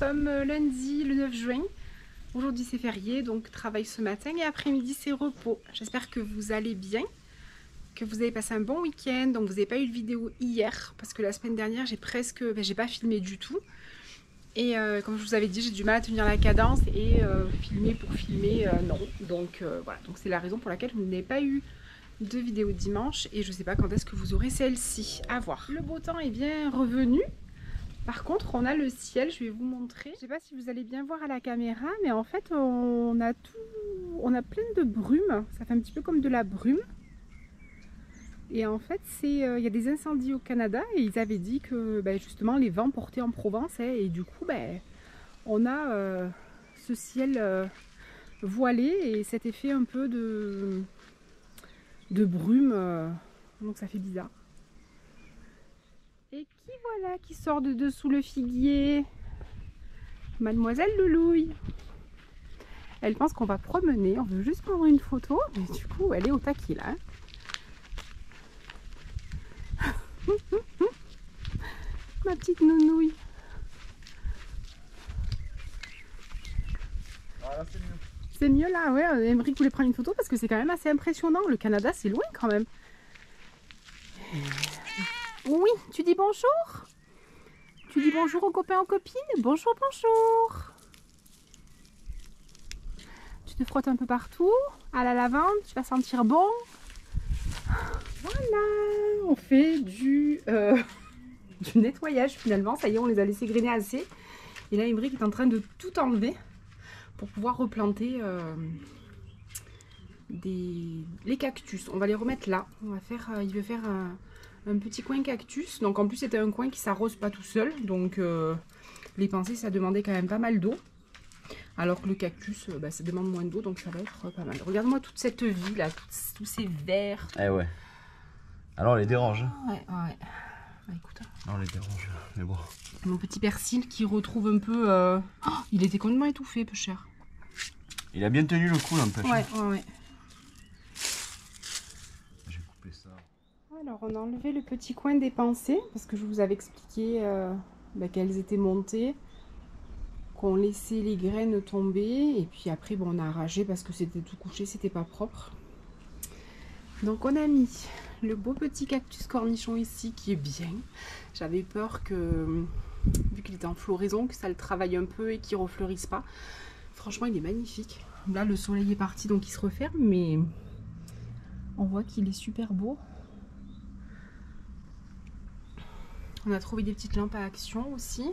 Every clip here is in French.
sommes lundi le 9 juin. Aujourd'hui c'est férié, donc travail ce matin et après-midi c'est repos. J'espère que vous allez bien, que vous avez passé un bon week-end. Donc vous n'avez pas eu de vidéo hier parce que la semaine dernière j'ai j'ai pas filmé du tout. Et comme je vous avais dit, j'ai du mal à tenir la cadence et filmer pour filmer, non. Donc voilà, donc c'est la raison pour laquelle vous n'avez pas eu de vidéo dimanche et je sais pas quand est-ce que vous aurez celle-ci, à voir. Le beau temps est bien revenu. Par contre, on a le ciel, je vais vous montrer. Je sais pas si vous allez bien voir à la caméra, mais en fait, on a plein de brume. Ça fait un petit peu comme de la brume. Et en fait, il y a des incendies au Canada et ils avaient dit que justement les vents portaient en Provence. Et du coup, on a ce ciel voilé et cet effet un peu de brume. Donc ça fait bizarre. Et qui voilà qui sort de dessous le figuier? Mademoiselle Loulouille. Elle pense qu'on va promener, on veut juste prendre une photo, mais du coup elle est au taquet là. Ma petite nounouille. Voilà, c'est mieux. C'est mieux là, ouais. Émeric voulait prendre une photo parce que c'est quand même assez impressionnant. Le Canada c'est loin quand même. Oui, tu dis bonjour? Tu dis bonjour aux copains, aux copines? Bonjour, bonjour. Tu te frottes un peu partout. À la lavande, tu vas sentir bon. Voilà, on fait du nettoyage finalement. Ça y est, on les a laissés grainer assez. Et là, Émeric est en train de tout enlever pour pouvoir replanter les cactus. On va les remettre là. On va faire, il veut faire un petit coin cactus. Donc en plus, c'était un coin qui s'arrose pas tout seul. Donc les pensées, ça demandait quand même pas mal d'eau. Alors que le cactus, ça demande moins d'eau, donc ça va être pas mal. Regarde-moi toute cette vie là, tous ces verts. Eh ouais. Alors on les dérange. Ouais. Bah, écoute. Non, on les dérange, mais bon. Mon petit persil qui retrouve un peu... Oh, il était complètement étouffé, peu cher. Il a bien tenu le coup, l'empêche. Ouais. J'ai coupé ça. Alors, on a enlevé le petit coin des pensées, parce que je vous avais expliqué qu'elles étaient montées, qu'on laissait les graines tomber, et puis après, on a arraché parce que c'était tout couché, c'était pas propre. Donc, on a mis le beau petit cactus cornichon ici, qui est bien. J'avais peur que, vu qu'il était en floraison, que ça le travaille un peu et qu'il ne refleurisse pas. Franchement, il est magnifique. Là, le soleil est parti, donc il se referme, mais on voit qu'il est super beau. On a trouvé des petites lampes à action aussi.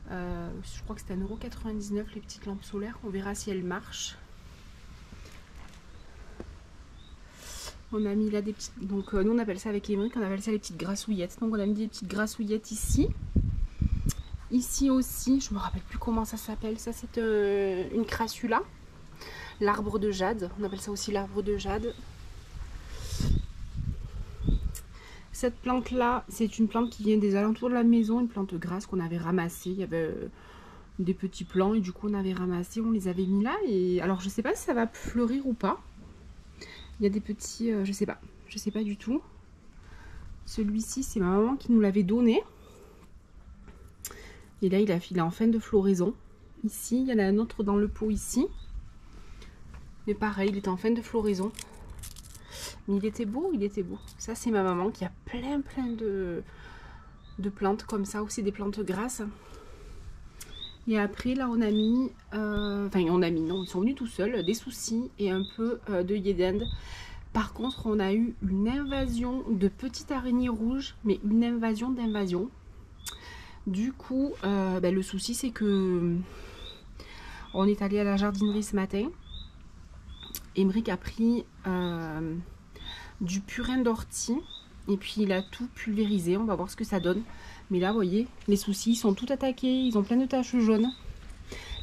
Je crois que c'était 1,99 € les petites lampes solaires. On verra si elles marchent. On a mis là des petites... Donc nous on appelle ça avec Émeric, on appelle ça les petites grassouillettes. Donc on a mis des petites grassouillettes ici. Ici aussi, je me rappelle plus comment ça s'appelle. Ça c'est une crassula. L'arbre de jade. On appelle ça aussi l'arbre de jade. Cette plante là, c'est une plante qui vient des alentours de la maison. Une plante grasse qu'on avait ramassée. Il y avait des petits plants et du coup on avait ramassé. On les avait mis là. Et alors je sais pas si ça va fleurir ou pas. Il y a des petits, je sais pas du tout. Celui-ci, c'est ma maman qui nous l'avait donné. Et là, il est en fin de floraison. Ici, il y en a un autre dans le pot ici. Mais pareil, il est en fin de floraison. Mais il était beau, il était beau. Ça, c'est ma maman qui a plein de plantes comme ça, aussi des plantes grasses. Et après, là, on a mis... non, ils sont venus tout seuls, des soucis et un peu de d'Inde. Par contre, on a eu une invasion de petites araignées rouges, mais une invasion d'invasion. Du coup, le souci, c'est que on est allé à la jardinerie ce matin. Émeric a pris du purin d'ortie et puis il a tout pulvérisé. On va voir ce que ça donne. Mais là, vous voyez, les soucis, ils sont tout attaqués. Ils ont plein de taches jaunes.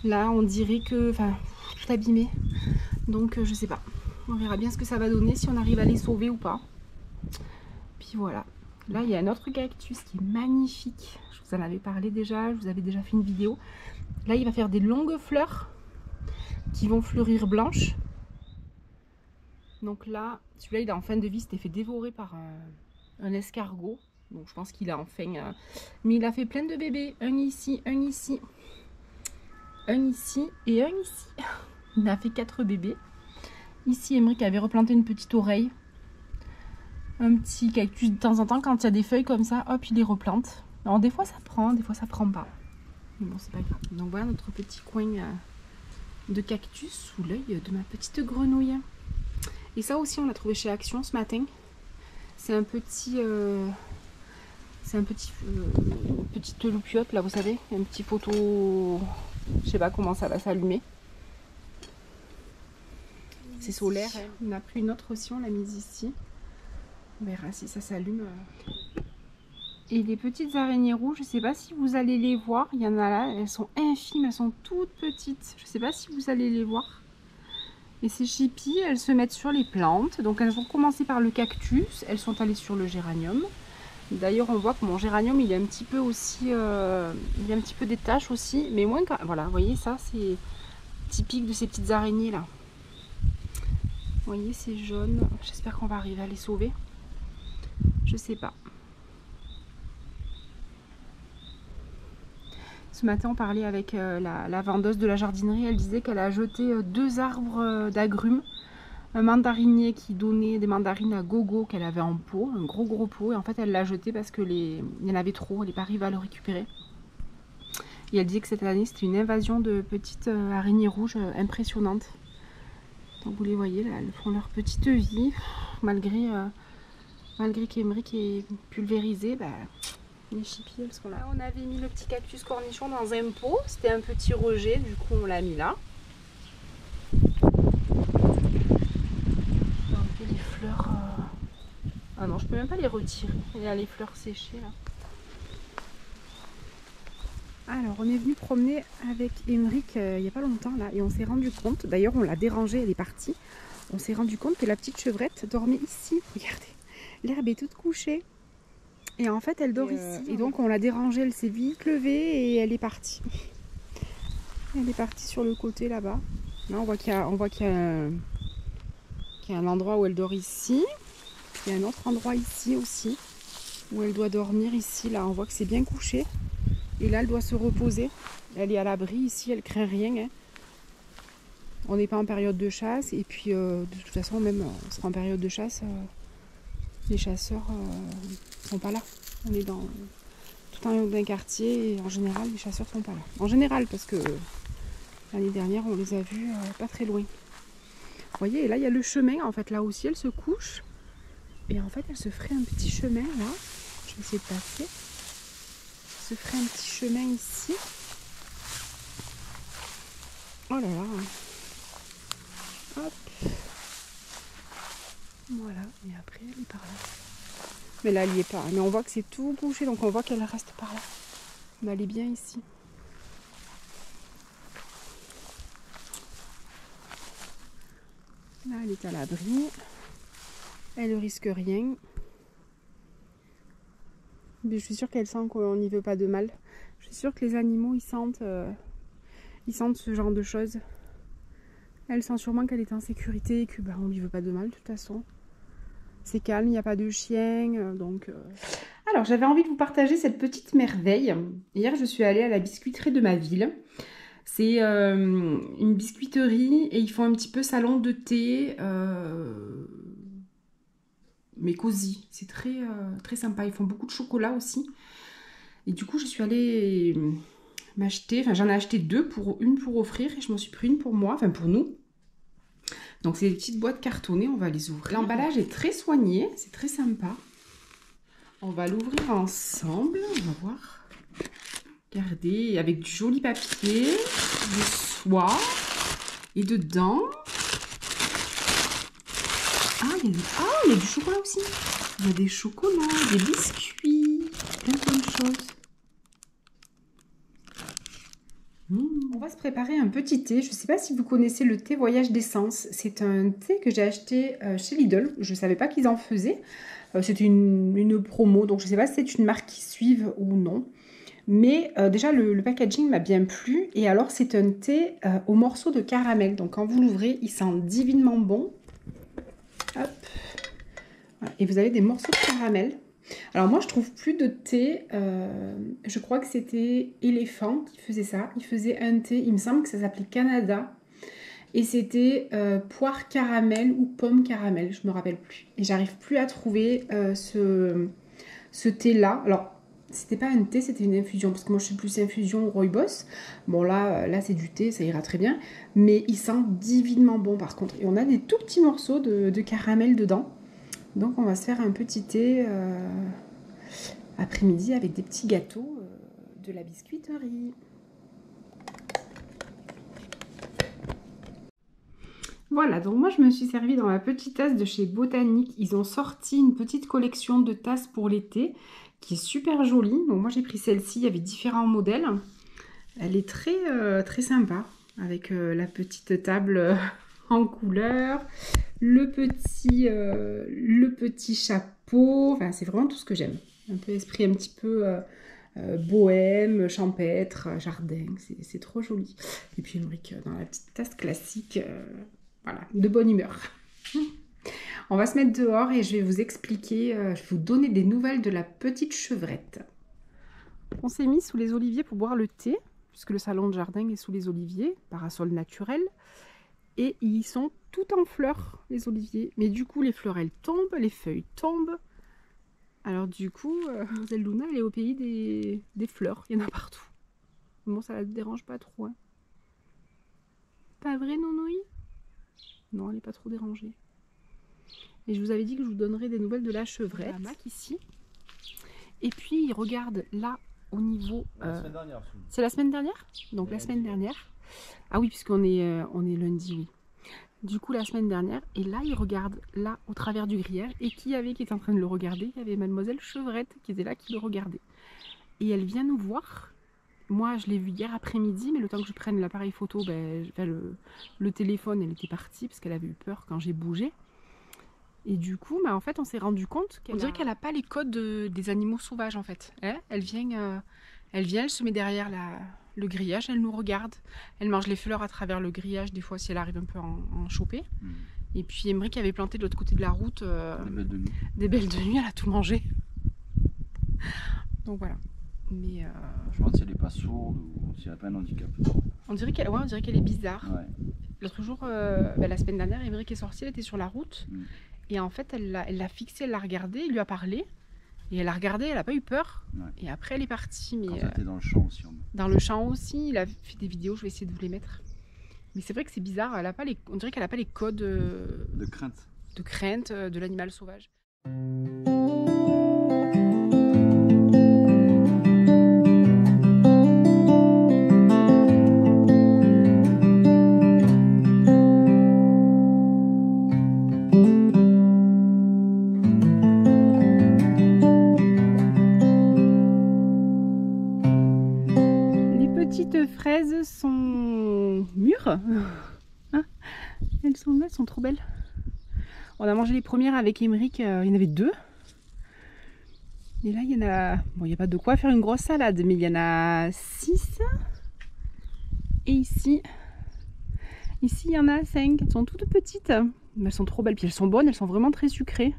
Là, on dirait que... Enfin, tout abîmé. Donc, je sais pas. On verra bien ce que ça va donner, si on arrive à les sauver ou pas. Puis voilà. Là, il y a un autre cactus qui est magnifique. Je vous en avais parlé déjà. Je vous avais déjà fait une vidéo. Là, il va faire des longues fleurs qui vont fleurir blanches. Donc là, celui-là, il est en fin de vie. C'était fait dévorer par un escargot. Donc je pense qu'il a enfin... Mais il a fait plein de bébés. Un ici, un ici. Un ici et un ici. Il a fait 4 bébés. Ici, Emeric avait replanté une petite oreille. Un petit cactus de temps en temps, quand il y a des feuilles comme ça, hop, il les replante. Alors des fois ça prend, des fois ça prend pas. Mais bon, c'est pas grave. Donc voilà notre petit coin de cactus sous l'œil de ma petite grenouille. Et ça aussi, on l'a trouvé chez Action ce matin. C'est un petit... petite loupiote là, vous savez, un petit photo... Je sais pas comment ça va s'allumer. C'est solaire. On a pris une autre aussi, on l'a mise ici. On verra si ça s'allume. Et les petites araignées rouges, je ne sais pas si vous allez les voir. Il y en a là, elles sont infimes, elles sont toutes petites. Je ne sais pas si vous allez les voir. Et ces chippies, elles se mettent sur les plantes. Donc elles ont commencé par le cactus, elles sont allées sur le géranium. D'ailleurs, on voit que mon géranium, il est un petit peu aussi... il y a un petit peu des taches aussi, mais moins... Voilà, vous voyez, ça, c'est typique de ces petites araignées là. Vous voyez, c'est jaune. J'espère qu'on va arriver à les sauver. Je sais pas. Ce matin, on parlait avec la vendeuse de la jardinerie. Elle disait qu'elle a jeté 2 arbres d'agrumes. Un mandarinier qui donnait des mandarines à gogo qu'elle avait en pot, un gros pot. Et en fait, elle l'a jeté parce qu'il y en avait trop. Elle n'est pas arrivée à le récupérer. Et elle disait que cette année, c'était une invasion de petites araignées rouges impressionnantes. Donc vous les voyez, là, elles font leur petite vie. Malgré qu'Emeric est pulvérisé, bah, les chippies, elles sont là. On avait mis le petit cactus cornichon dans un pot. C'était un petit rejet, du coup on l'a mis là. On va enlever les fleurs. Ah non, je peux même pas les retirer. Il y a les fleurs séchées là. Alors, on est venu promener avec Emeric il n'y a pas longtemps là et on s'est rendu compte, d'ailleurs on l'a dérangée, elle est partie. On s'est rendu compte que la petite chevrette dormait ici. Regardez, l'herbe est toute couchée. Et en fait, elle dort ici. Et donc, on l'a dérangée, elle s'est vite levée et elle est partie. Elle est partie sur le côté là-bas. Là, on voit qu'il y a un endroit où elle dort ici. Il y a un autre endroit ici aussi où elle doit dormir ici. Là, on voit que c'est bien couché. Et là, elle doit se reposer. Elle est à l'abri ici, elle craint rien. Hein. On n'est pas en période de chasse. Et puis, de toute façon, même on sera en période de chasse. Les chasseurs sont pas là. On est dans tout en haut d'un quartier et en général, les chasseurs sont pas là. En général, parce que l'année dernière, on les a vus pas très loin. Vous voyez, et là, il y a le chemin. En fait, là aussi, elle se couche. Et en fait, elle se ferait un petit chemin là. Je vais essayer de passer. Se ferait un petit chemin ici. Oh là là. Hop. Voilà. Et après, elle est par là. Mais là, elle n'y est pas. Mais on voit que c'est tout bouché. Donc, on voit qu'elle reste par là. Mais elle est bien ici. Là, elle est à l'abri. Elle ne risque rien. Mais je suis sûre qu'elle sent qu'on n'y veut pas de mal. Je suis sûre que les animaux, ils sentent ce genre de choses. Elle sent sûrement qu'elle est en sécurité et que on lui veut pas de mal de toute façon. C'est calme, il n'y a pas de chien, donc... Alors, j'avais envie de vous partager cette petite merveille. Hier, je suis allée à la biscuiterie de ma ville. C'est une biscuiterie et ils font un petit peu salon de thé... mais cosy, c'est très sympa. Ils font beaucoup de chocolat aussi. Et du coup, je suis allée m'acheter, enfin j'en ai acheté 2, une pour offrir et je m'en suis pris une pour moi, enfin pour nous. Donc c'est des petites boîtes cartonnées, on va les ouvrir. L'emballage est très soigné, c'est très sympa. On va l'ouvrir ensemble, on va voir. Regardez, avec du joli papier, du soie et dedans... il y a du chocolat aussi. Il y a des chocolats, des biscuits, plein de choses. On va se préparer un petit thé. Je ne sais pas si vous connaissez le thé Voyage d'essence. C'est un thé que j'ai acheté chez Lidl. Je ne savais pas qu'ils en faisaient. C'était une promo, donc je ne sais pas si c'est une marque qui suive ou non. Mais déjà, le packaging m'a bien plu. Et alors, c'est un thé au morceau de caramel. Donc, quand vous l'ouvrez, il sent divinement bon. Hop. Voilà. Et vous avez des morceaux de caramel. Alors moi, je trouve plus de thé. Je crois que c'était Éléphant qui faisait ça. Il faisait un thé, il me semble que ça s'appelait Canada. Et c'était poire caramel ou pomme caramel, je me rappelle plus. Et j'arrive plus à trouver ce thé-là. Alors, c'était pas un thé, c'était une infusion. Parce que moi, je suis plus infusion rooibos. Bon, là c'est du thé, ça ira très bien. Mais il sent divinement bon, par contre. Et on a des tout petits morceaux de caramel dedans. Donc, on va se faire un petit thé après-midi avec des petits gâteaux de la biscuiterie. Voilà, donc moi je me suis servie dans ma petite tasse de chez Botanique. Ils ont sorti une petite collection de tasses pour l'été qui est super jolie. Donc moi j'ai pris celle-ci, il y avait différents modèles. Elle est très sympa avec la petite table en couleur, le petit chapeau. Enfin c'est vraiment tout ce que j'aime. Un peu esprit un petit peu bohème, champêtre, jardin. C'est trop joli. Et puis Émeric dans la petite tasse classique. Voilà, de bonne humeur. On va se mettre dehors et je vais vous expliquer, je vais vous donner des nouvelles de la petite chevrette. On s'est mis sous les oliviers pour boire le thé, puisque le salon de jardin est sous les oliviers, parasol naturel. Et ils sont tout en fleurs, les oliviers. Mais du coup, les fleurs, elles tombent, les feuilles tombent. Alors du coup, Mademoiselle Luna, elle est au pays des fleurs, il y en a partout. Bon, ça ne la dérange pas trop. Hein. Pas vrai, Nounouille ? Non, elle n'est pas trop dérangée. Et je vous avais dit que je vous donnerais des nouvelles de la chevrette. La Mac ici. Et puis, regarde là, au niveau... C'est la semaine dernière ? Donc la semaine dernière. Ah oui, puisqu'on est lundi, oui. Du coup, la semaine dernière. Et là, il regarde là, au travers du grillage. Et qui était en train de le regarder ? Il y avait Mademoiselle Chevrette qui était là, qui le regardait. Et elle vient nous voir. Moi, je l'ai vue hier après-midi, mais le temps que je prenne l'appareil photo, le téléphone, elle était partie parce qu'elle avait eu peur quand j'ai bougé. Et du coup, en fait, on s'est rendu compte qu'on dirait qu'elle n'a pas les codes des animaux sauvages, en fait. Elle vient, elle se met derrière le grillage, elle nous regarde. Elle mange les fleurs à travers le grillage, des fois, si elle arrive un peu à en choper. Et puis, Émeric avait planté de l'autre côté de la route des belles de nuit, elle a tout mangé. Donc voilà. Mais je me demande si elle n'est pas sourde ou si elle n'a pas un handicap. On dirait qu'elle est bizarre. Ouais. L'autre jour, la semaine dernière, Émeric est sorti, elle était sur la route. Et en fait, elle l'a fixée, elle l'a regardée, il lui a parlé. Et elle a regardé, elle n'a pas eu peur. Ouais. Et après, elle est partie. Mais, quand elle était dans le champ aussi. Dans le champ aussi, il a fait des vidéos, je vais essayer de vous les mettre. Mais c'est vrai que c'est bizarre, on dirait qu'elle n'a pas les codes de crainte de l'animal sauvage. Fraises sont mûres. Elles sont trop belles. On a mangé les premières avec Émeric, il y en avait 2. Et là, il y en a... Bon, il n'y a pas de quoi faire une grosse salade, mais il y en a 6. Et ici, il y en a 5. Elles sont toutes petites. Mais elles sont trop belles. Puis elles sont bonnes, elles sont vraiment très sucrées.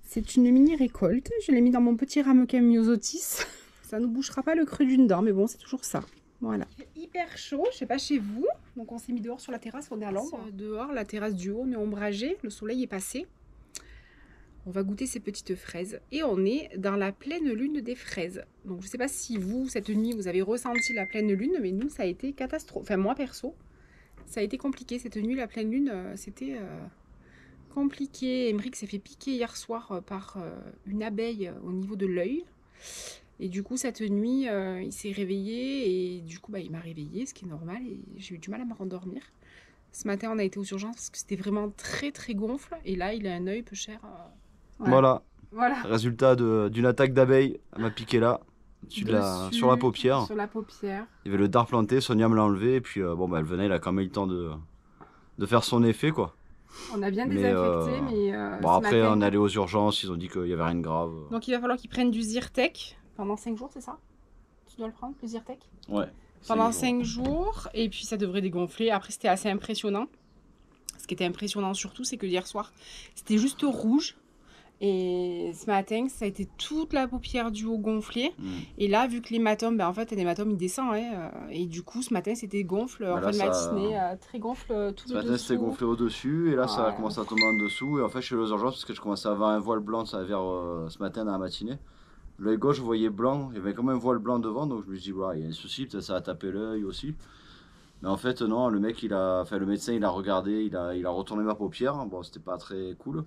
C'est une mini récolte. Je l'ai mis dans mon petit ramequin myosotis. Ça ne bouchera pas le creux d'une dent, mais bon, c'est toujours ça. Voilà. Il fait hyper chaud, je sais pas chez vous. Donc on s'est mis dehors sur la terrasse, on est à l'ombre. Dehors, la terrasse du haut, on est ombragé, le soleil est passé. On va goûter ces petites fraises. Et on est dans la pleine lune des fraises. Donc je sais pas si vous, cette nuit, vous avez ressenti la pleine lune, mais nous, ça a été catastrophe. Enfin, moi perso, ça a été compliqué. Cette nuit, la pleine lune, c'était compliqué. Émeric s'est fait piquer hier soir par une abeille au niveau de l'œil. Et du coup, cette nuit, il s'est réveillé et du coup, il m'a réveillée, ce qui est normal. Et j'ai eu du mal à me rendormir. Ce matin, on a été aux urgences parce que c'était vraiment très, très gonfle. Et là, il a un œil peu cher. Voilà. Résultat d'une attaque d'abeille. Elle m'a piqué là, sur la paupière. Sur la paupière. Il y avait le dard planté, Sonia me l'a enlevé. Et puis, elle venait, elle a quand même eu le temps de faire son effet, quoi. On a bien désinfecté, mais... après, on est allé aux urgences, ils ont dit qu'il n'y avait rien de grave. Donc, il va falloir qu'ils prennent du Zyrtec. Pendant 5 jours, c'est ça? Tu dois le prendre, le Zyrtec? Ouais. Pendant 5 jours, et puis ça devrait dégonfler. Après, c'était assez impressionnant. Ce qui était impressionnant surtout, c'est que hier soir, c'était juste rouge. Et ce matin, ça a été toute la paupière du haut gonflée. Et là, vu que l'hématome, ben, en fait, l'hématome, il descend. Hein, et du coup, ce matin, c'était gonfle en fin de matinée. Très gonfle tout ce le matin, dessous. c'était gonflé au-dessus. Et là, ça a commencé à tomber en dessous. Et en fait, je suis allé aux urgences parce que je commençais à avoir un voile blanc vers ce matin dans la matinée. L'œil gauche, je voyais blanc. Il y avait comme un voile blanc devant. Donc, je me suis dit, voilà, il y a un souci. Peut-être ça a tapé l'œil aussi. Mais en fait, non. Le médecin, il a regardé. Il a retourné ma paupière. Bon, c'était pas très cool.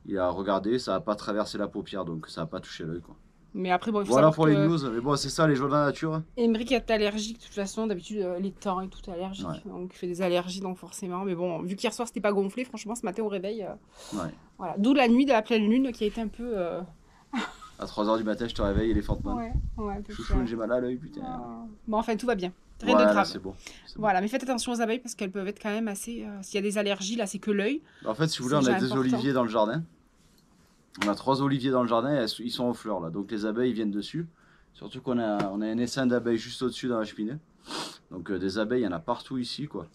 Il a regardé, ça n'a pas traversé la paupière, donc ça n'a pas touché l'œil, quoi. Mais après, bon, il faut Voilà savoir pour les news. Mais bon, c'est ça, les joies de la nature. Emmerich est allergique, de toute façon, d'habitude, les temps et tout est allergique. Ouais. Donc, il fait des allergies, donc forcément. Mais bon, vu qu'hier soir, c'était pas gonflé, franchement, ce matin au réveil. Ouais. Voilà. D'où la nuit de la pleine lune qui a été un peu. À 3h du matin, je te réveille, Elephant Man. Ouais, un peu Chouchou, j'ai mal à l'œil, putain. Bon, enfin, tout va bien. Rien de grave. C'est bon. Voilà, mais faites attention aux abeilles parce qu'elles peuvent être quand même assez. S'il y a des allergies, là, c'est que l'œil. En fait, si vous voulez, on a des oliviers dans le jardin. On a 3 oliviers dans le jardin, ils sont en fleurs là, donc les abeilles viennent dessus. Surtout qu'on a un essaim d'abeilles juste au-dessus dans la cheminée. Donc des abeilles, il y en a partout ici, quoi.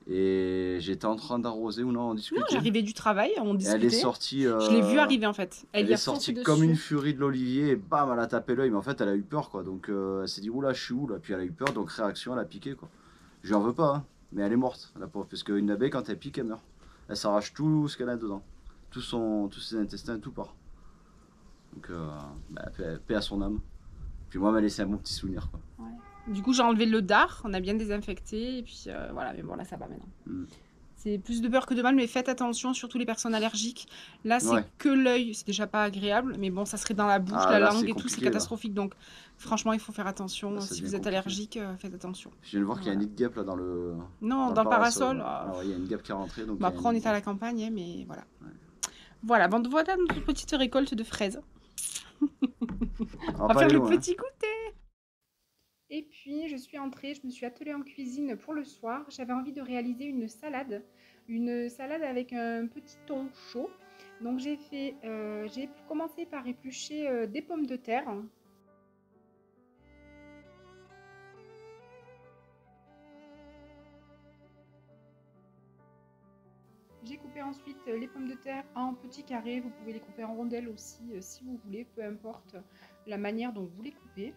Et j'étais en train d'arroser ou non, on discutait. Non, j'arrivais du travail, on discutait. Elle est sortie. Je l'ai vue arriver en fait. Elle est sortie comme une furie de l'olivier et bam, elle a tapé l'œil. Mais en fait, elle a eu peur, quoi. Donc elle s'est dit, oula, je suis où là? Puis elle a eu peur, donc réaction, elle a piqué, quoi. Je lui en veux pas, hein, mais elle est morte, la pauvre. Parce qu'une abeille, quand elle pique, elle meurt. Elle s'arrache tout ce qu'elle a dedans. Tous ses intestins, tout part. Donc, paix à son âme. Puis moi, elle m'a laissé un bon petit souvenir, quoi. Ouais. Du coup, j'ai enlevé le dard, on a bien désinfecté, et puis voilà, mais bon, là, ça va maintenant. C'est plus de peur que de mal, mais faites attention, surtout les personnes allergiques. Là, c'est que l'œil, c'est déjà pas agréable, mais bon, ça serait dans la bouche, la langue et tout, c'est catastrophique. Là. Donc, franchement, il faut faire attention. Là, si vous êtes allergique, faites attention. Je viens de voir qu'il y a un nid de guêpe là dans le. Non, dans le parasol. Alors, il y a une guêpe qui est rentrée. Donc après, on est à la campagne, mais voilà. Ouais. Voilà, bon, voilà notre petite récolte de fraises. On va faire le petit goûter. Et puis, je suis entrée, je me suis attelée en cuisine pour le soir. J'avais envie de réaliser une salade avec un petit thon chaud. Donc, j'ai commencé par éplucher des pommes de terre. J'ai coupé ensuite les pommes de terre en petits carrés. Vous pouvez les couper en rondelles aussi si vous voulez, peu importe la manière dont vous les coupez.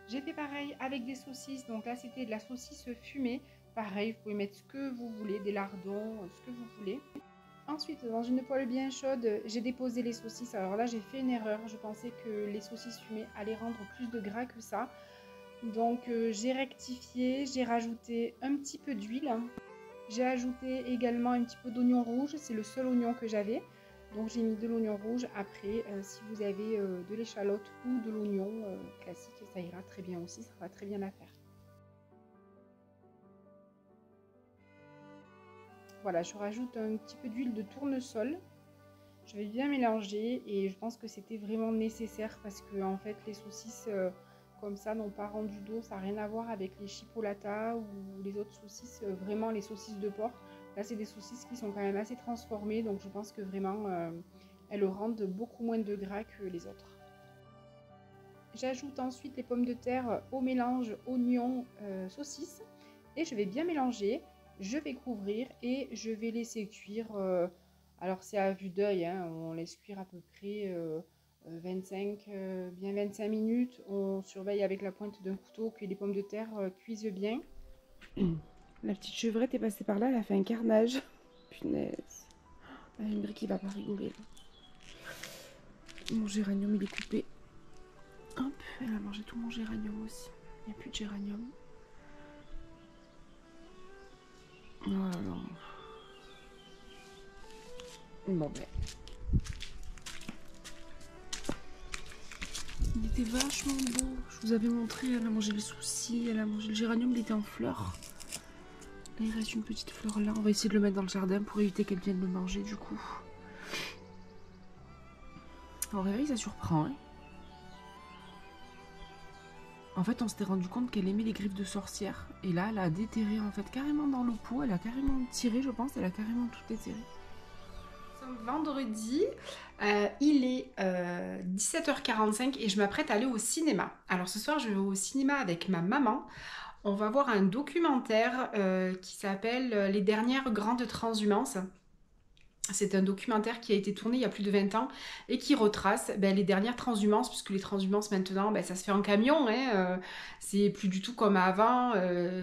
J'ai fait pareil avec des saucisses, donc là c'était de la saucisse fumée. Pareil, vous pouvez mettre ce que vous voulez, des lardons, ce que vous voulez. Ensuite, dans une poêle bien chaude, j'ai déposé les saucisses. Alors là, j'ai fait une erreur. Je pensais que les saucisses fumées allaient rendre plus de gras que ça. Donc j'ai rectifié, j'ai rajouté un petit peu d'huile. J'ai ajouté également un petit peu d'oignon rouge, c'est le seul oignon que j'avais. Donc j'ai mis de l'oignon rouge. Après, si vous avez de l'échalote ou de l'oignon classique, ça ira très bien aussi, ça va très bien l'affaire. Voilà, je rajoute un petit peu d'huile de tournesol. Je vais bien mélanger et je pense que c'était vraiment nécessaire parce que en fait les saucisses comme ça n'ont pas rendu d'eau, ça n'a rien à voir avec les chipolatas ou les autres saucisses, vraiment les saucisses de porc. Là, c'est des saucisses qui sont quand même assez transformées, donc je pense que vraiment, elles rendent beaucoup moins de gras que les autres. J'ajoute ensuite les pommes de terre au mélange oignon-saucisse et je vais bien mélanger. Je vais couvrir et je vais laisser cuire. Alors, c'est à vue d'œil, hein, on laisse cuire à peu près 25 minutes. On surveille avec la pointe d'un couteau que les pommes de terre cuisent bien. La petite chevrette est passée par là, elle a fait un carnage. Punaise. Emmerich qui va pas rigoler. Mon géranium, il est coupé. Hop, elle a mangé tout mon géranium aussi. Il n'y a plus de géranium. Voilà. Bon ben. Il était vachement beau. Je vous avais montré, elle a mangé les soucis, elle a mangé le géranium, il était en fleurs. Là, il reste une petite fleur là. On va essayer de le mettre dans le jardin pour éviter qu'elle vienne le manger du coup. Au réveil, ça surprend. Hein. En fait, on s'était rendu compte qu'elle aimait les griffes de sorcière. Et là, elle a déterré en fait carrément dans le pot. Elle a carrément tiré, je pense. Elle a carrément tout déterré. Vendredi, il est 17h45 et je m'apprête à aller au cinéma. Alors ce soir, je vais au cinéma avec ma maman. On va voir un documentaire qui s'appelle Les dernières grandes transhumances. C'est un documentaire qui a été tourné il y a plus de 20 ans et qui retrace les dernières transhumances, puisque les transhumances maintenant, ça se fait en camion, hein, c'est plus du tout comme avant,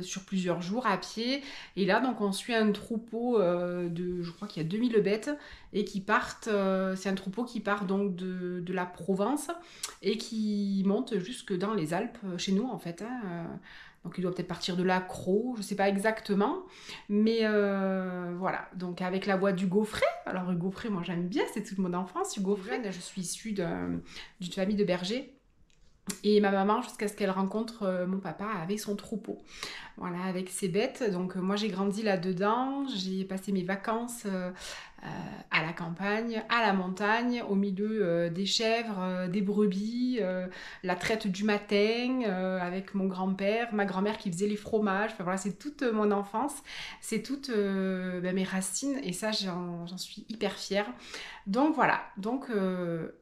sur plusieurs jours à pied. Et là, donc, on suit un troupeau je crois qu'il y a 2000 bêtes, et qui partent, c'est un troupeau qui part donc de la Provence et qui monte jusque dans les Alpes, chez nous en fait, hein, donc il doit peut-être partir de l'Accro, je ne sais pas exactement. Mais voilà, donc avec la voix du Gaufret. Alors Hugo Frey, moi j'aime bien, c'est toute mon enfance, Hugo Frey. Je suis issue d'une famille de bergers. Et ma maman, jusqu'à ce qu'elle rencontre mon papa avec son troupeau. Voilà, avec ses bêtes. Donc moi j'ai grandi là-dedans, j'ai passé mes vacances à la campagne, à la montagne, au milieu des chèvres, des brebis, la traite du matin, avec mon grand-père, ma grand-mère qui faisait les fromages. Enfin voilà, c'est toute mon enfance, c'est toutes mes racines, et ça j'en suis hyper fière. Donc voilà, donc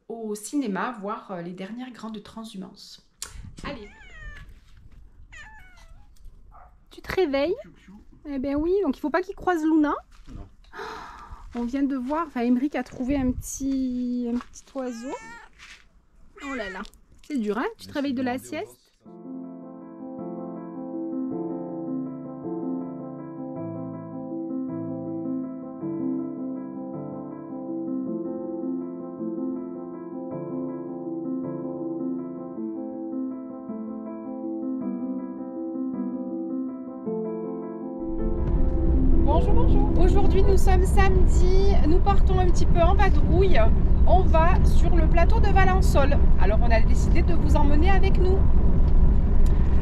au cinéma, voir les dernières grandes transhumances. Allez. Tu te réveilles? Eh ben oui, donc il faut pas qu'il croise Luna. Non. On vient de voir, enfin Émeric a trouvé un petit oiseau. Oh là là, c'est dur, hein? Tu te réveilles de la sieste? Bonjour, bonjour. Aujourd'hui nous sommes samedi, nous partons un petit peu en vadrouille. On va sur le plateau de Valensole. Alors on a décidé de vous emmener avec nous.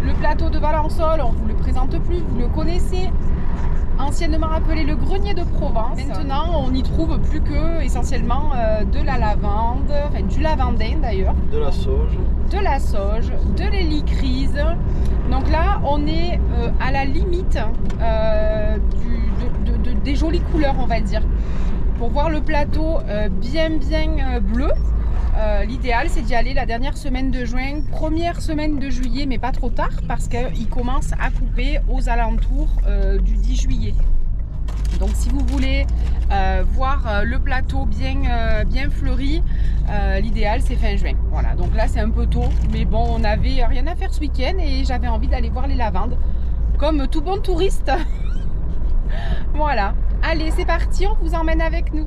Le plateau de Valensole, on ne vous le présente plus, vous le connaissez. Anciennement appelé le grenier de Provence. Maintenant on n'y trouve plus que essentiellement de la lavande, enfin du lavandin d'ailleurs. De la sauge. De la sauge, de l'hélicryse. Donc là on est à la limite des jolies couleurs, on va dire. Pour voir le plateau bien bleu, l'idéal c'est d'y aller la dernière semaine de juin, première semaine de juillet, mais pas trop tard parce qu'il commence à couper aux alentours du 10 juillet. Donc si vous voulez voir le plateau bien fleuri, l'idéal c'est fin juin. Voilà, donc là c'est un peu tôt, mais bon, on n'avait rien à faire ce week-end et j'avais envie d'aller voir les lavandes, comme tout bon touriste. Voilà, allez c'est parti, on vous emmène avec nous.